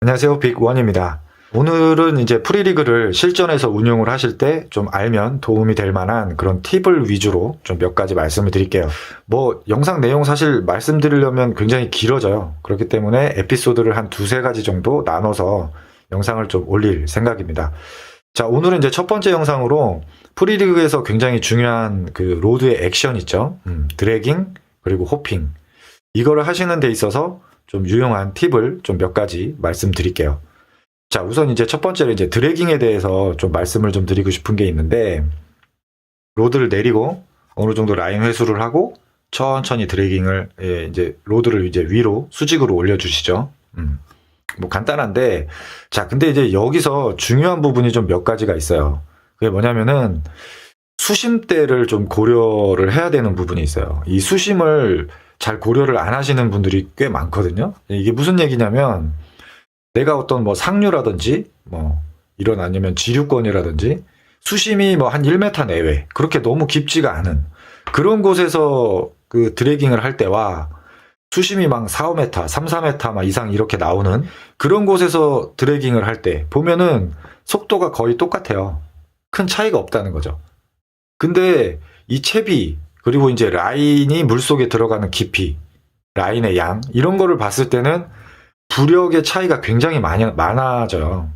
안녕하세요. 빅원입니다. 오늘은 이제 프리리그를 실전에서 운용을 하실 때 좀 알면 도움이 될 만한 그런 팁을 위주로 좀 몇 가지 말씀을 드릴게요. 영상 내용 사실 말씀드리려면 굉장히 길어져요. 그렇기 때문에 에피소드를 한 두세 가지 정도 나눠서 영상을 좀 올릴 생각입니다. 자, 오늘은 이제 첫 번째 영상으로 프리리그에서 굉장히 중요한 그 로드의 액션 있죠. 드래깅 그리고 호핑. 이거를 하시는 데 있어서 좀 유용한 팁을 좀 몇 가지 말씀드릴게요. 자, 우선 이제 첫 번째로 이제 드래깅에 대해서 좀 말씀을 좀 드리고 싶은 게 있는데, 로드를 내리고 어느 정도 라인 회수를 하고 천천히 드래깅을, 이제 로드를 이제 위로 수직으로 올려주시죠. 간단한데, 자, 근데 이제 여기서 중요한 부분이 좀 몇 가지가 있어요. 그게 뭐냐면은 수심대를 좀 고려를 해야 되는 부분이 있어요. 이 수심을 잘 고려를 안 하시는 분들이 꽤 많거든요. 이게 무슨 얘기냐면, 내가 어떤 상류라든지, 이런 아니면 지류권이라든지, 수심이 한 1m 내외, 그렇게 너무 깊지가 않은, 그런 곳에서 그 드래깅을 할 때와, 수심이 4, 5m, 3, 4m 이상 이렇게 나오는 그런 곳에서 드래깅을 할 때, 보면은 속도가 거의 똑같아요. 큰 차이가 없다는 거죠. 근데 이 채비, 그리고 이제 라인이 물속에 들어가는 깊이, 라인의 양, 이런 거를 봤을 때는 부력의 차이가 굉장히 많아져요.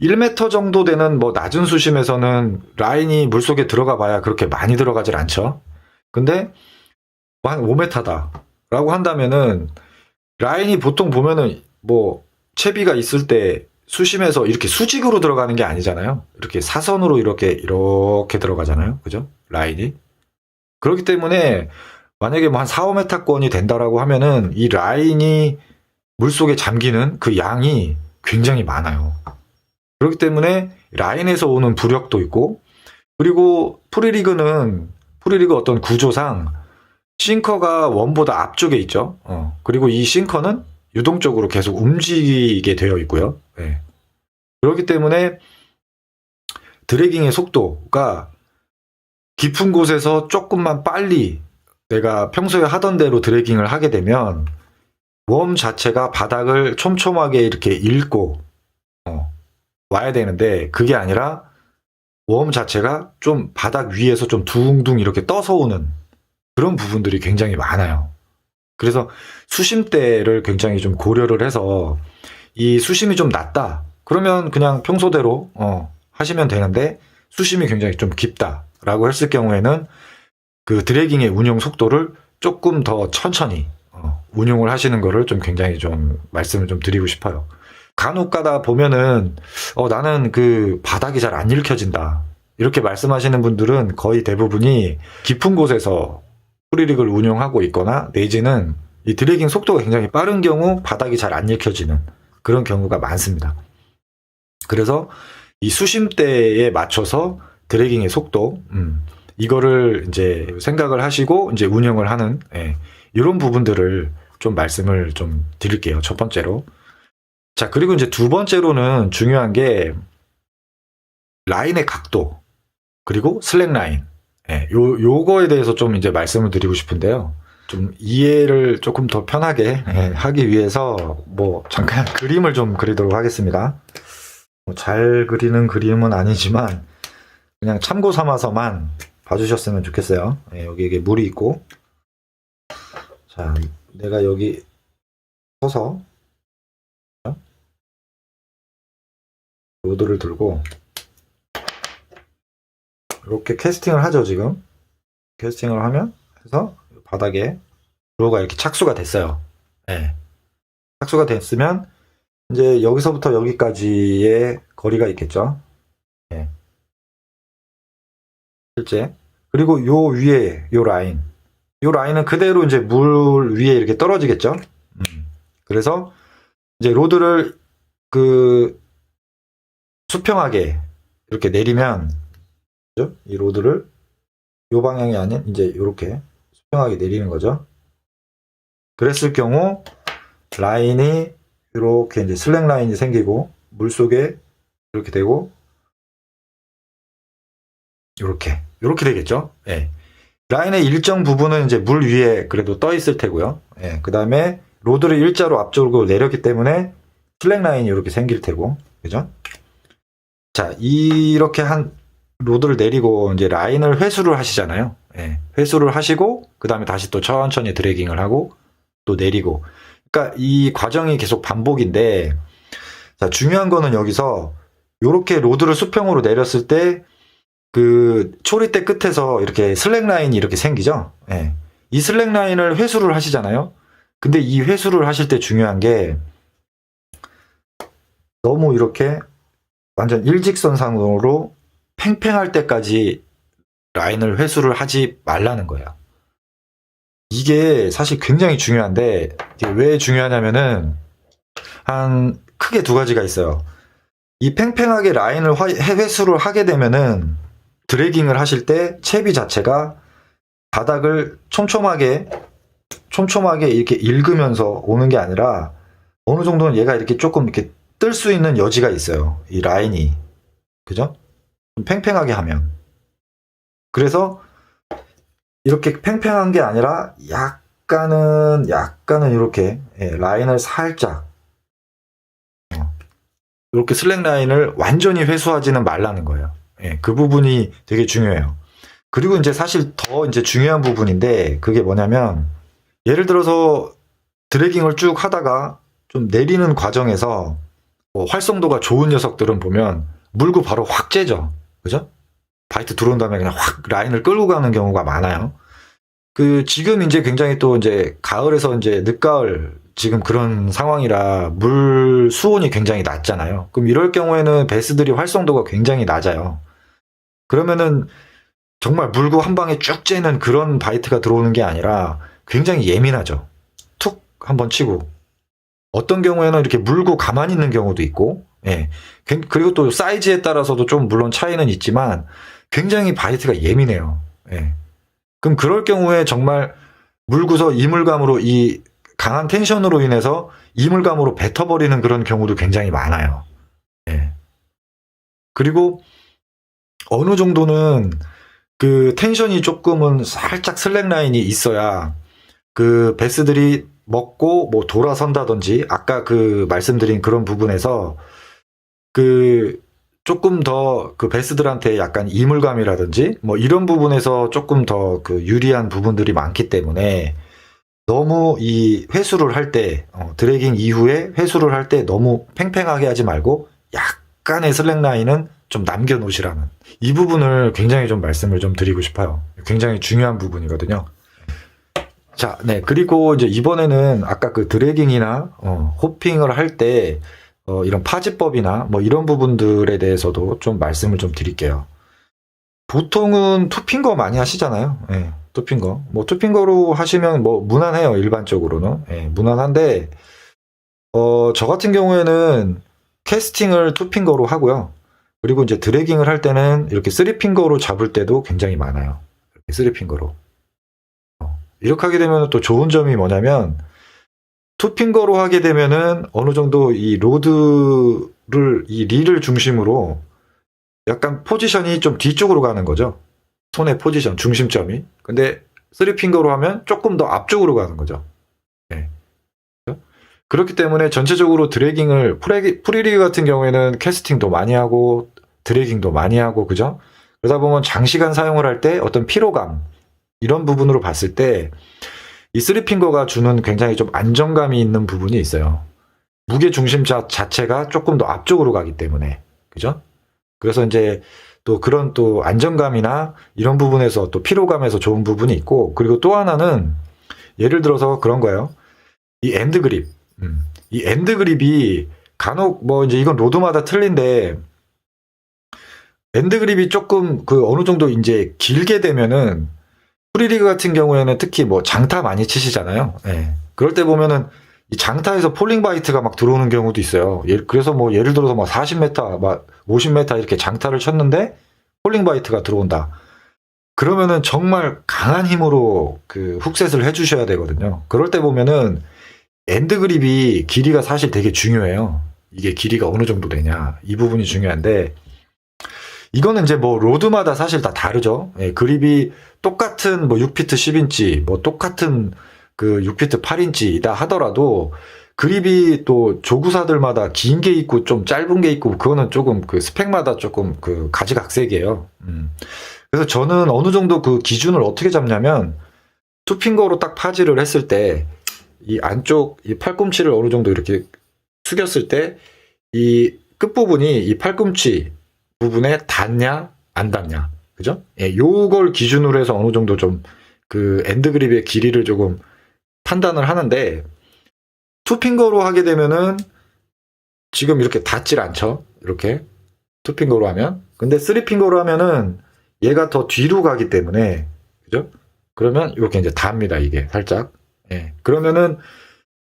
1m 정도 되는 낮은 수심에서는 라인이 물속에 들어가 봐야 그렇게 많이 들어가질 않죠. 근데 한 5m다 라고 한다면은 라인이 보통 보면은 채비가 있을 때 수심에서 이렇게 수직으로 들어가는 게 아니잖아요. 이렇게 사선으로 이렇게 들어가잖아요. 그죠? 라인이. 그렇기 때문에 만약에 한 4, 5m권이 된다라고 하면은 이 라인이 물속에 잠기는 그 양이 굉장히 많아요. 그렇기 때문에 라인에서 오는 부력도 있고, 그리고 프리리그 어떤 구조상 싱커가 원보다 앞쪽에 있죠. 그리고 이 싱커는 유동적으로 계속 움직이게 되어 있고요. 네. 그렇기 때문에 드래깅의 속도가 깊은 곳에서 조금만 빨리 내가 평소에 하던 대로 드래깅을 하게 되면 웜 자체가 바닥을 촘촘하게 이렇게 읽고 와야 되는데, 그게 아니라 웜 자체가 좀 바닥 위에서 좀 둥둥 이렇게 떠서 오는 그런 부분들이 굉장히 많아요. 그래서 수심대를 굉장히 좀 고려를 해서 이 수심이 좀 낮다 그러면 그냥 평소대로 하시면 되는데, 수심이 굉장히 좀 깊다라고 했을 경우에는 그 드래깅의 운용 속도를 조금 더 천천히 운용을 하시는 거를 좀 굉장히 좀 말씀을 좀 드리고 싶어요. 간혹 가다 보면은 나는 그 바닥이 잘 안 읽혀진다 이렇게 말씀하시는 분들은 거의 대부분이 깊은 곳에서 프리리그를 운용하고 있거나, 내지는 이 드래깅 속도가 굉장히 빠른 경우 바닥이 잘 안 읽혀지는 그런 경우가 많습니다. 그래서 이 수심대에 맞춰서 드래깅의 속도, 이거를 이제 생각을 하시고 이제 운영을 하는, 이런 부분들을 좀 말씀을 좀 드릴게요. 첫 번째로. 자, 그리고 이제 두 번째로는 중요한 게 라인의 각도, 그리고 슬랙 라인. 요거에 대해서 좀 이제 말씀을 드리고 싶은데요. 좀 이해를 조금 더 편하게 하기 위해서 잠깐 그림을 좀 그리도록 하겠습니다. 잘 그리는 그림은 아니지만 그냥 참고 삼아서만 봐주셨으면 좋겠어요. 여기 이게 물이 있고, 자, 내가 여기 서서 로드를 들고 이렇게 캐스팅을 하죠. 지금 캐스팅을 하면 해서 바닥에 로가 이렇게 착수가 됐어요. 착수가 됐으면 이제 여기서부터 여기까지의 거리가 있겠죠. 실제. 그리고 요 위에 요 라인은 그대로 이제 물 위에 이렇게 떨어지겠죠. 그래서 이제 로드를 수평하게 이렇게 내리면, 그죠? 이 로드를 요 방향이 아닌 이제 이렇게 수평하게 내리는 거죠. 그랬을 경우 라인이 이렇게 이제 슬랙 라인이 생기고 물 속에 이렇게 되고 이렇게 되겠죠. 라인의 일정 부분은 이제 물 위에 그래도 떠 있을 테고요. 그 다음에 로드를 일자로 앞쪽으로 내렸기 때문에 슬랙 라인이 이렇게 생길 테고, 그죠? 자, 이렇게 한 로드를 내리고 이제 라인을 회수를 하시잖아요. 예, 회수를 하시고 그 다음에 다시 또 천천히 드래깅을 하고 또 내리고. 그러니까 이 과정이 계속 반복인데, 자, 중요한 거는 여기서 이렇게 로드를 수평으로 내렸을 때 그 초리대 끝에서 이렇게 슬랙 라인이 이렇게 생기죠. 예. 이 슬랙 라인을 회수를 하시잖아요. 근데 이 회수를 하실 때 중요한 게 너무 이렇게 완전 일직선상으로 팽팽할 때까지 라인을 회수를 하지 말라는 거예요. 이게 사실 굉장히 중요한데, 이게 왜 중요하냐면은 한 크게 두 가지가 있어요. 이 팽팽하게 라인을 회수를 하게 되면은 드래깅을 하실 때 채비 자체가 바닥을 촘촘하게 이렇게 읽으면서 오는 게 아니라 어느 정도는 얘가 이렇게 조금 이렇게 뜰 수 있는 여지가 있어요. 이 라인이. 그죠? 좀 팽팽하게 하면. 그래서 이렇게 팽팽한 게 아니라 약간은 이렇게 라인을 살짝 이렇게 슬랙 라인을 완전히 회수하지는 말라는 거예요. 그 부분이 되게 중요해요. 그리고 이제 사실 더 이제 중요한 부분인데, 그게 뭐냐면 예를 들어서 드래깅을 쭉 하다가 좀 내리는 과정에서 활성도가 좋은 녀석들은 보면 물고 바로 확 째죠. 그죠? 바이트 들어온 다음에 그냥 확 라인을 끌고 가는 경우가 많아요. 그 지금 이제 굉장히 또 이제 가을에서 이제 늦가을 지금 그런 상황이라 물 수온이 굉장히 낮잖아요. 그럼 이럴 경우에는 베스들이 활성도가 굉장히 낮아요. 그러면은 정말 물고 한 방에 쭉 째는 그런 바이트가 들어오는 게 아니라 굉장히 예민하죠. 툭 한번 치고. 어떤 경우에는 이렇게 물고 가만히 있는 경우도 있고, 예. 그리고 또 사이즈에 따라서도 좀 물론 차이는 있지만 굉장히 바이트가 예민해요. 예. 그럼 그럴 경우에 정말 물고서 이물감으로 이 강한 텐션으로 인해서 이물감으로 뱉어버리는 그런 경우도 굉장히 많아요. 예. 그리고 어느 정도는 그 텐션이 조금은 살짝 슬랙 라인이 있어야 그 베스들이 먹고 뭐 돌아선다든지 아까 그 말씀드린 그런 부분에서 그 조금 더 그 베스들한테 약간 이물감이라든지 뭐 이런 부분에서 조금 더 그 유리한 부분들이 많기 때문에 너무 이 회수를 할 때 드래깅 이후에 회수를 할 때 너무 팽팽하게 하지 말고 약간의 슬랙 라인은 좀 남겨놓으시라는, 이 부분을 굉장히 좀 말씀을 좀 드리고 싶어요. 굉장히 중요한 부분이거든요. 자, 네. 그리고 이제 이번에는 아까 그 드래깅이나 호핑을 할 때 이런 파지법이나 뭐 이런 부분들에 대해서도 좀 말씀을 좀 드릴게요. 보통은 투핑거 많이 하시잖아요. 예, 투핑거. 뭐 투핑거로 하시면 뭐 무난해요. 일반적으로는. 예, 무난한데 저 같은 경우에는 캐스팅을 투핑거로 하고요. 그리고 이제 드래깅을 할 때는 이렇게 쓰리핑거로 잡을 때도 굉장히 많아요. 이렇게 쓰리핑거로. 이렇게 하게 되면 또 좋은 점이 뭐냐면 투핑거로 하게 되면은 어느 정도 이 로드를 이 릴을 중심으로 약간 포지션이 좀 뒤쪽으로 가는 거죠. 손의 포지션, 중심점이. 근데 쓰리핑거로 하면 조금 더 앞쪽으로 가는 거죠. 네. 그렇기 때문에 전체적으로 드래깅을 프리리그 같은 경우에는 캐스팅도 많이 하고 드래깅도 많이 하고, 그죠? 그러다 보면 장시간 사용을 할 때 어떤 피로감 이런 부분으로 봤을 때 이 쓰리핑거가 주는 굉장히 좀 안정감이 있는 부분이 있어요. 무게 중심 자체가 조금 더 앞쪽으로 가기 때문에, 그죠? 그래서 이제 또 그런 또 안정감이나 이런 부분에서 또 피로감에서 좋은 부분이 있고, 그리고 또 하나는 예를 들어서 그런 거예요. 이 엔드 그립. 이 엔드 그립이 간혹 뭐 이제 이건 로드마다 틀린데 엔드 그립이 조금 그 어느 정도 이제 길게 되면은 프리리그 같은 경우에는 특히 뭐 장타 많이 치시잖아요. 예. 그럴 때 보면은 이 장타에서 폴링 바이트가 막 들어오는 경우도 있어요. 그래서 뭐 예를 들어서 막 40m, 막 50m 이렇게 장타를 쳤는데 폴링 바이트가 들어온다. 그러면은 정말 강한 힘으로 그 훅셋을 해주셔야 되거든요. 그럴 때 보면은 엔드 그립이 길이가 사실 되게 중요해요. 이게 길이가 어느 정도 되냐. 이 부분이 중요한데 이거는 이제 뭐 로드마다 사실 다 다르죠. 예, 그립이 똑같은 뭐 6피트 10인치, 뭐 똑같은 그 6피트 8인치이다 하더라도 그립이 또 조구사들마다 긴 게 있고 좀 짧은 게 있고 그거는 조금 그 스펙마다 조금 그 가지각색이에요. 그래서 저는 어느 정도 그 기준을 어떻게 잡냐면 투핑거로 딱 파지를 했을 때 이 안쪽 이 팔꿈치를 어느 정도 이렇게 숙였을 때 이 끝부분이 이 팔꿈치 부분에 닿냐 안 닿냐, 그죠? 예, 요걸 기준으로 해서 어느 정도 좀 그 엔드 그립의 길이를 조금 판단을 하는데, 투핑거로 하게 되면은 지금 이렇게 닿질 않죠. 이렇게 투핑거로 하면. 근데 쓰리핑거로 하면은 얘가 더 뒤로 가기 때문에, 그죠? 그러면 이렇게 이제 닿습니다. 이게 살짝. 예. 그러면은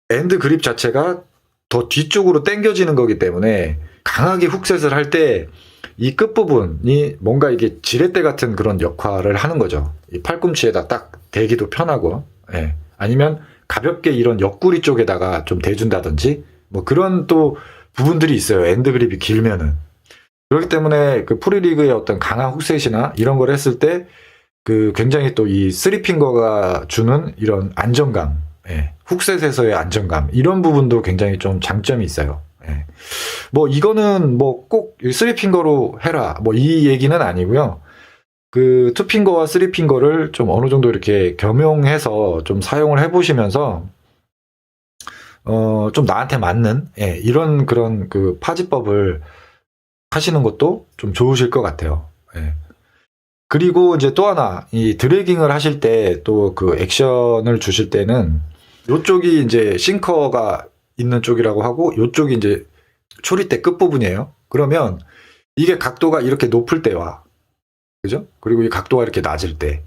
엔드 그립 자체가 더 뒤쪽으로 당겨지는 거기 때문에 강하게 훅셋을 할 때 이 끝부분이 뭔가 이게 지렛대 같은 그런 역할을 하는 거죠. 이 팔꿈치에다 딱 대기도 편하고, 예. 아니면 가볍게 이런 옆구리 쪽에다가 좀 대준다든지, 뭐 그런 또 부분들이 있어요. 엔드 그립이 길면은. 그렇기 때문에 그 프리리그의 어떤 강한 훅셋이나 이런 걸 했을 때 그 굉장히 또 이 쓰리핑거가 주는 이런 안정감, 예. 훅셋에서의 안정감, 이런 부분도 굉장히 좀 장점이 있어요. 예. 뭐 이거는 뭐 꼭 쓰리핑거로 해라, 뭐 이 얘기는 아니고요. 그 투핑거와 쓰리핑거를 좀 어느 정도 이렇게 겸용해서 좀 사용을 해보시면서 좀 나한테 맞는, 예, 이런 그런 그 파지법을 하시는 것도 좀 좋으실 것 같아요. 예. 그리고 이제 또 하나, 이 드래깅을 하실 때 또 그 액션을 주실 때는 요쪽이 이제 싱커가 있는 쪽이라고 하고 요쪽이 이제 초리대 끝부분이에요. 그러면 이게 각도가 이렇게 높을 때와, 그죠? 그리고 이 각도가 이렇게 낮을 때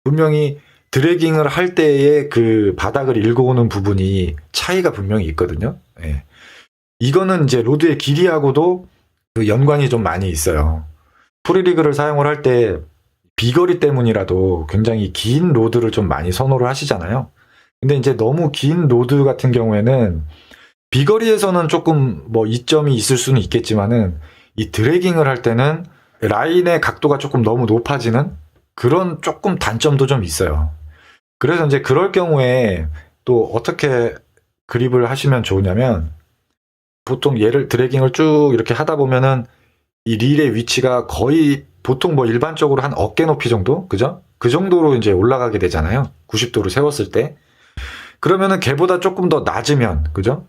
분명히 드래깅을 할 때의 그 바닥을 일궈오는 부분이 차이가 분명히 있거든요. 예. 이거는 이제 로드의 길이하고도 그 연관이 좀 많이 있어요. 프리리그를 사용을 할 때 비거리 때문이라도 굉장히 긴 로드를 좀 많이 선호를 하시잖아요. 근데 이제 너무 긴 로드 같은 경우에는 비거리에서는 조금 뭐 이점이 있을 수는 있겠지만은 이 드래깅을 할 때는 라인의 각도가 조금 너무 높아지는 그런 조금 단점도 좀 있어요. 그래서 이제 그럴 경우에 또 어떻게 그립을 하시면 좋으냐면, 보통 얘를 드래깅을 쭉 이렇게 하다 보면은 이 릴의 위치가 거의 보통 뭐 일반적으로 한 어깨 높이 정도? 그죠? 그 정도로 이제 올라가게 되잖아요. 90도로 세웠을 때. 그러면은 걔보다 조금 더 낮으면, 그죠?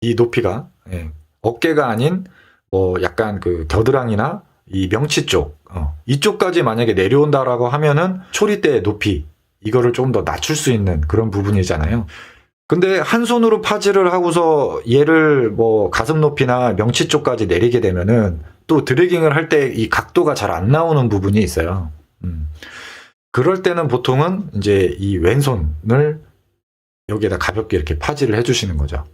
이 높이가, 예, 어깨가 아닌 뭐 약간 그 겨드랑이나 이 명치 쪽, 이쪽까지 만약에 내려온다라고 하면은 초리대의 높이, 이거를 조금 더 낮출 수 있는 그런 부분이잖아요. 근데 한 손으로 파지를 하고서 얘를 뭐 가슴 높이나 명치 쪽까지 내리게 되면은 또 드래깅을 할 때 이 각도가 잘 안 나오는 부분이 있어요. 그럴 때는 보통은 이제 이 왼손을 여기에다 가볍게 이렇게 파지를 해주시는 거죠.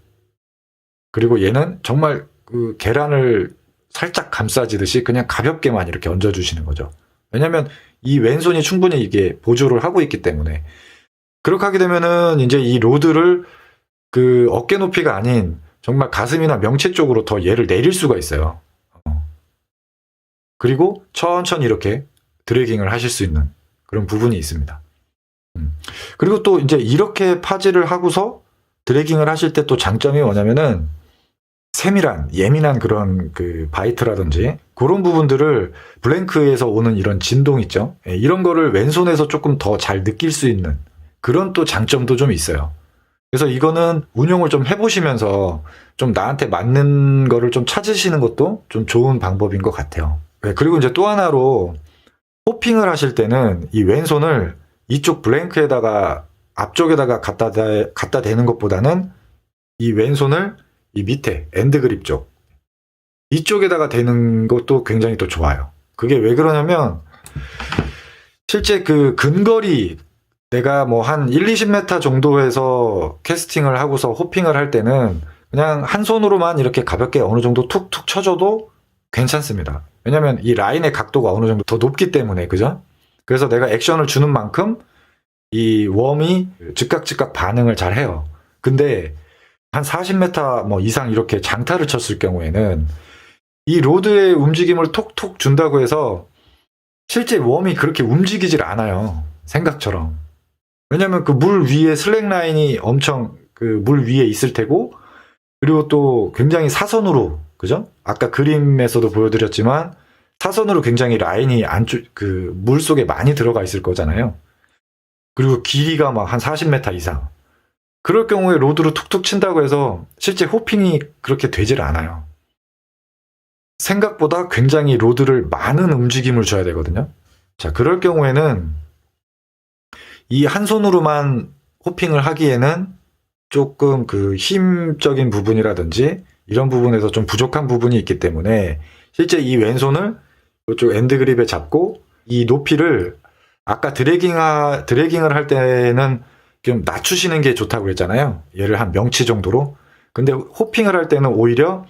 그리고 얘는 정말 그 계란을 살짝 감싸지듯이 그냥 가볍게만 이렇게 얹어주시는 거죠. 왜냐면 이 왼손이 충분히 이게 보조를 하고 있기 때문에. 그렇게 하게 되면은 이제 이 로드를 그 어깨 높이가 아닌 정말 가슴이나 명치 쪽으로 더 얘를 내릴 수가 있어요. 그리고 천천히 이렇게 드래깅을 하실 수 있는 그런 부분이 있습니다. 그리고 또 이제 이렇게 파지를 하고서 드래깅을 하실 때 또 장점이 뭐냐면은 세밀한, 예민한 그런 그 바이트라든지 그런 부분들을 블랭크에서 오는 이런 진동 있죠. 이런 거를 왼손에서 조금 더 잘 느낄 수 있는 그런 또 장점도 좀 있어요. 그래서 이거는 운용을 좀 해보시면서 좀 나한테 맞는 거를 좀 찾으시는 것도 좀 좋은 방법인 것 같아요. 그리고 이제 또 하나로 호핑을 하실 때는 이 왼손을 이쪽 블랭크에다가 앞쪽에다가 갖다 대는 것보다는 이 왼손을 이 밑에 엔드 그립 쪽 이쪽에다가 대는 것도 굉장히 또 좋아요. 그게 왜 그러냐면 실제 그 근거리 내가 뭐 한 1, 20m 정도에서 캐스팅을 하고서 호핑을 할 때는 그냥 한 손으로만 이렇게 가볍게 어느 정도 툭툭 쳐줘도 괜찮습니다. 왜냐면 이 라인의 각도가 어느 정도 더 높기 때문에, 그죠? 그래서 내가 액션을 주는 만큼 이 웜이 즉각 반응을 잘 해요. 근데 한 40m 뭐 이상 이렇게 장타를 쳤을 경우에는 이 로드의 움직임을 톡톡 준다고 해서 실제 웜이 그렇게 움직이질 않아요. 생각처럼. 왜냐면 그 물 위에 슬랙 라인이 엄청 그 물 위에 있을 테고 그리고 또 굉장히 사선으로, 그죠? 아까 그림에서도 보여드렸지만 사선으로 굉장히 라인이 안쪽, 물 속에 많이 들어가 있을 거잖아요. 그리고 길이가 막 한 40m 이상. 그럴 경우에 로드로 툭툭 친다고 해서 실제 호핑이 그렇게 되질 않아요. 생각보다 굉장히 로드를 많은 움직임을 줘야 되거든요. 자, 그럴 경우에는 이 한 손으로만 호핑을 하기에는 조금 그 힘적인 부분이라든지 이런 부분에서 좀 부족한 부분이 있기 때문에 실제 이 왼손을 이쪽 엔드 그립에 잡고 이 높이를 아까 드래깅을 할 때는 좀 낮추시는 게 좋다고 그랬잖아요. 얘를 한 명치 정도로. 근데 호핑을 할 때는 오히려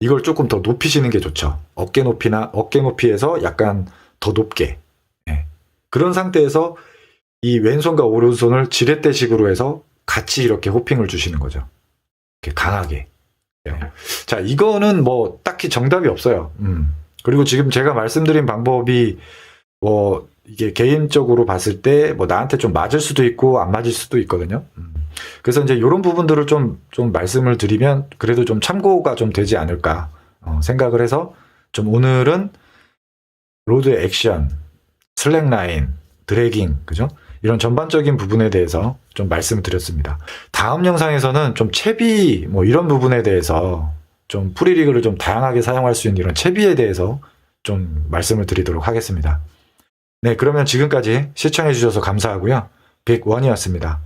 이걸 조금 더 높이시는 게 좋죠. 어깨 높이에서 약간 더 높게. 네. 그런 상태에서 이 왼손과 오른손을 지렛대식으로 해서 같이 이렇게 호핑을 주시는 거죠. 이렇게 강하게. 네. 자, 이거는 뭐 딱히 정답이 없어요. 그리고 지금 제가 말씀드린 방법이 뭐 이게 개인적으로 봤을 때 뭐 나한테 좀 맞을 수도 있고 안 맞을 수도 있거든요. 그래서 이제 이런 부분들을 좀 말씀을 드리면 그래도 좀 참고가 좀 되지 않을까 생각을 해서 좀 오늘은 로드 액션, 슬랙 라인, 드래깅, 그죠? 이런 전반적인 부분에 대해서 좀 말씀을 드렸습니다. 다음 영상에서는 좀 채비 뭐 이런 부분에 대해서 좀 프리리그를 좀 다양하게 사용할 수 있는 이런 채비에 대해서 좀 말씀을 드리도록 하겠습니다. 네, 그러면 지금까지 시청해 주셔서 감사하고요. 101이었습니다.